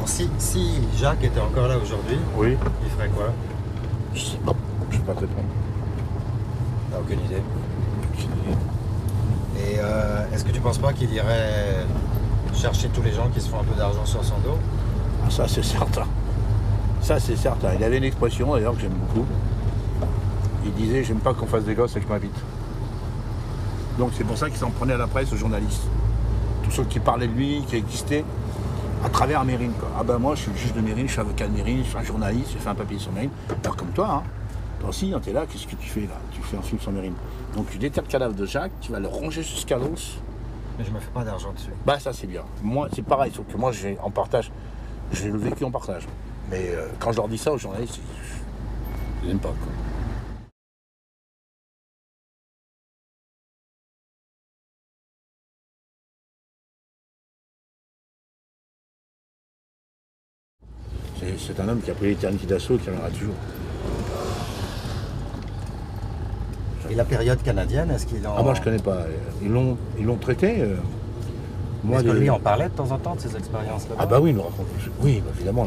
Alors si Jacques était encore là aujourd'hui, Oui. il ferait quoi? Je sais pas. Je peux pas te répondre. T'as aucune idée. Et est-ce que tu penses pas qu'il irait chercher tous les gens qui se font un peu d'argent sur son dos? Ah, ça, c'est certain. Ça, c'est certain. Il avait une expression, d'ailleurs, que j'aime beaucoup. Il disait, j'aime pas qu'on fasse des gosses avec ma bite. Donc c'est pour ça qu'il s'en prenait à la presse, aux journalistes. Tous ceux qui parlaient de lui, qui existaient, à travers Mérine, quoi. Ah ben moi, je suis le juge de Mérine, je suis avocat de Mérine, je suis un journaliste, j'ai fait un papier sur Mérine. Alors comme toi, hein. Toi aussi, hein, t'es là, qu'est-ce que tu fais là? Tu fais un film sur Mérine. Donc tu déterres le cadavre de Jacques, tu vas le ronger jusqu'à l'os. Mais je me fais pas d'argent dessus. Bah ça c'est bien. Moi c'est pareil, sauf que moi j'ai en partage, j'ai le vécu en partage. Mais quand je leur dis ça aux journalistes, ils n'aiment pas quoi. C'est un homme qui a pris l'éternité d'assaut et qui en aura toujours. Et la période canadienne, est-ce qu'il en... Ah moi je connais pas. Ils l'ont traité. Est-ce que lui en parlait de temps en temps de ses expériences là-bas? Ah bah oui, il nous raconte. Oui, bah, évidemment,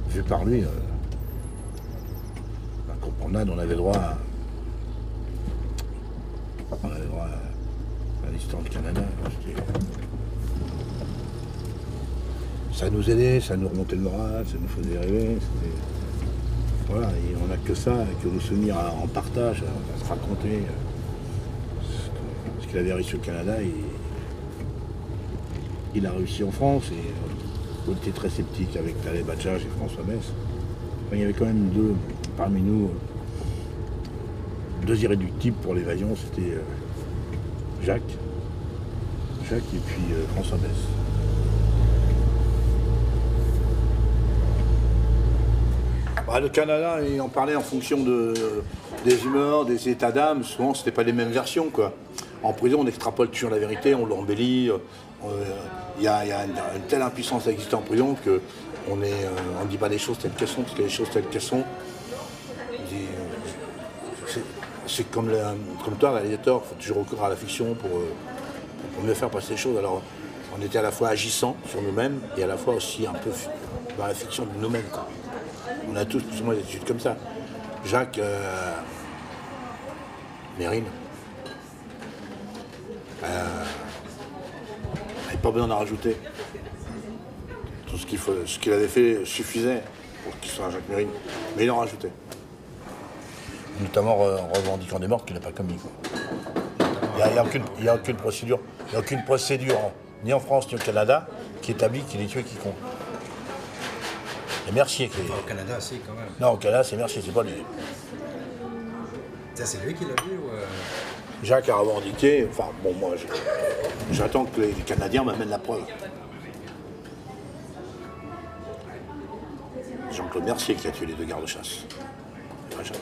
vu par lui, en promenade, on avait droit à l'histoire du Canada. Ça nous aidait, ça nous remontait le moral, ça nous faisait rêver. Voilà, et on n'a que ça, que nos souvenirs en partage, à se raconter. Ce qu'il avait réussi au Canada, il a réussi en France et on était très sceptique avec Taleb Hadjadj et François Mess. Enfin, il y avait quand même deux parmi nous, deux irréductibles pour l'évasion, c'était Jacques et puis François Mess. Bah, le Canada, il en parlait en fonction des humeurs, des états d'âme. Souvent, c'était pas les mêmes versions, quoi. En prison, on extrapole toujours la vérité, on l'embellit. Il y a une telle impuissance à exister en prison qu'on ne dit pas les choses telles qu'elles sont, parce que les choses telles qu'elles sont, c'est comme toi, réalisateur, il faut toujours recourir à la fiction pour mieux faire passer les choses. Alors, on était à la fois agissant sur nous-mêmes et à la fois aussi un peu dans la fiction de nous-mêmes, quoi. On a tous plus ou moins des études comme ça. Jacques, Mérine, il n'y a pas besoin d'en rajouter. Tout ce qu'il avait fait suffisait pour qu'il soit un Jacques Mérine, mais il en rajoutait. Notamment en revendiquant des morts qu'il n'a pas commis. Il n'y a aucune procédure, ni en France ni au Canada, qui établit qu'il ait tué quiconque. C'est Mercier qui est... Au Canada, si, quand même. Non, au Canada, c'est Mercier, c'est pas lui. Ça, c'est lui qui l'a dit ou... Jacques a revendiqué, enfin, bon, moi, j'attends que les Canadiens m'amènent la preuve. Jean-Claude Mercier qui a tué les deux gardes-chasse. Pas Jacques.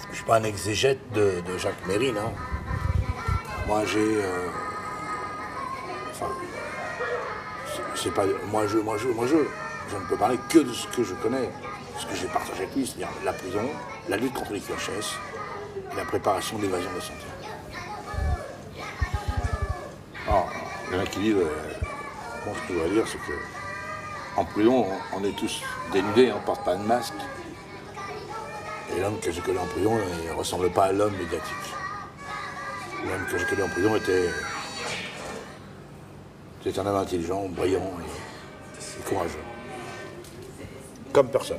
Je ne suis pas un exégète de Jacques Mérine, hein. Moi, c'est pas... Moi, je ne peux parler que de ce que je connais, ce que j'ai partagé avec lui, c'est-à-dire la prison, la lutte contre les QHS et la préparation de l'évasion de santé. Alors, il y en a qui disent, bon, ce que je dois dire, c'est que en prison, on est tous dénudés, on ne porte pas de masque. Et l'homme que j'ai connu en prison, il ne ressemble pas à l'homme médiatique. L'homme que j'ai connu en prison était un homme intelligent, brillant et courageux. Comme personne.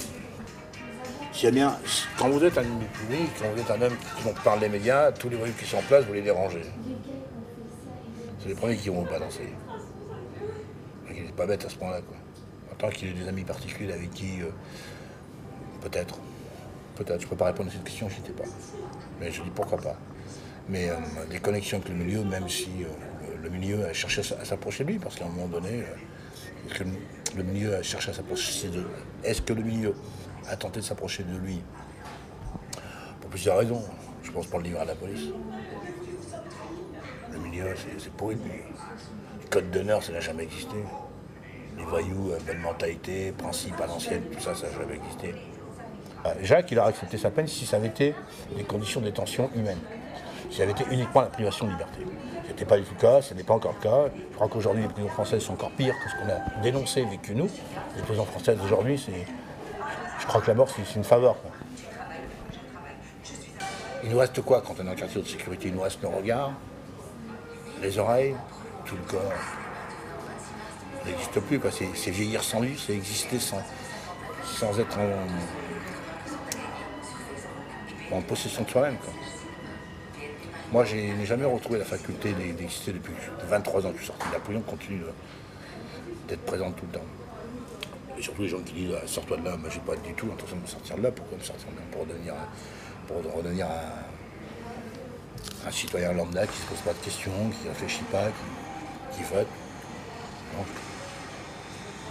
S'il y a bien, quand vous êtes un homme du public, quand vous êtes un homme qui parle des médias, tous les voyous qui sont en place, vous les dérangez. C'est les premiers qui vont pas danser. Il n'est pas bête à ce point-là, quoi. En tant qu'il ait des amis particuliers avec qui, peut-être, je ne peux pas répondre à cette question, je n'y étais pas. Mais je dis pourquoi pas. Mais des connexions avec le milieu, même si le milieu a cherché à s'approcher de lui, parce qu'à un moment donné, le milieu a cherché à s'approcher de lui. Est-ce que le milieu a tenté de s'approcher de lui? Pour plusieurs raisons. Je pense pour le livrer à la police. Le milieu, c'est pourri. Le code d'honneur, ça n'a jamais existé. Les voyous, bonne mentalité, principes à l'ancienne, tout ça, ça n'a jamais existé. Jacques, il a accepté sa peine si ça avait été des conditions de détention humaines. si elle avait été uniquement la privation de liberté. Ce n'était pas du tout le cas, ce n'est pas encore le cas. Je crois qu'aujourd'hui, les prisons françaises sont encore pires que ce qu'on a dénoncé et vécu nous. Les prisons françaises d'aujourd'hui, je crois que la mort, c'est une faveur, quoi. Il nous reste quoi quand on est en quartier de sécurité? Il nous reste nos regards, les oreilles, tout le corps. Ça n'existe plus, quoi. C'est vieillir sans lui, c'est exister sans être en possession de soi-même, quoi. Moi, je n'ai jamais retrouvé la faculté d'exister depuis 23 ans que je suis sorti de la prison, continue d'être présente tout le temps. Et surtout les gens qui disent ah, sors-toi de là, moi j'ai pas du tout l'intention de me sortir de là, pourquoi me sortir de là? Pour redevenir un citoyen lambda qui ne se pose pas de questions, qui ne réfléchit pas, qui vote.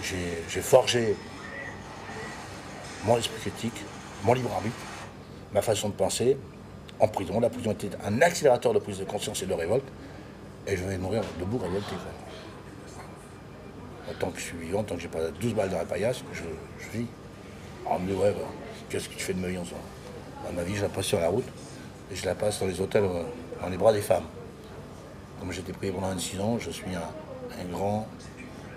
J'ai forgé mon esprit critique, mon libre arbitre, ma façon de penser en prison. La prison était un accélérateur de prise de conscience et de révolte, et je vais mourir debout révolté. Tant que je suis vivant, tant que j'ai pas 12 balles dans la paillasse, je vis. Alors on me dit ouais, bah, qu'est-ce que tu fais de ma vie en soi? Ma vie, je la passe sur la route et je la passe dans les hôtels, dans les bras des femmes. Comme j'ai été pris pendant 26 ans, je suis un grand,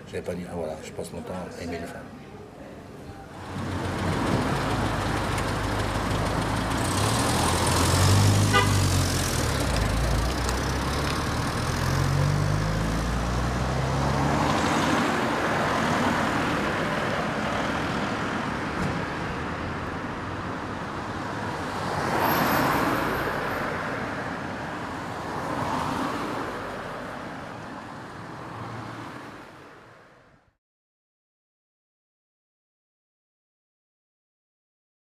j'avais pas dit, voilà, je passe mon temps à aimer les femmes.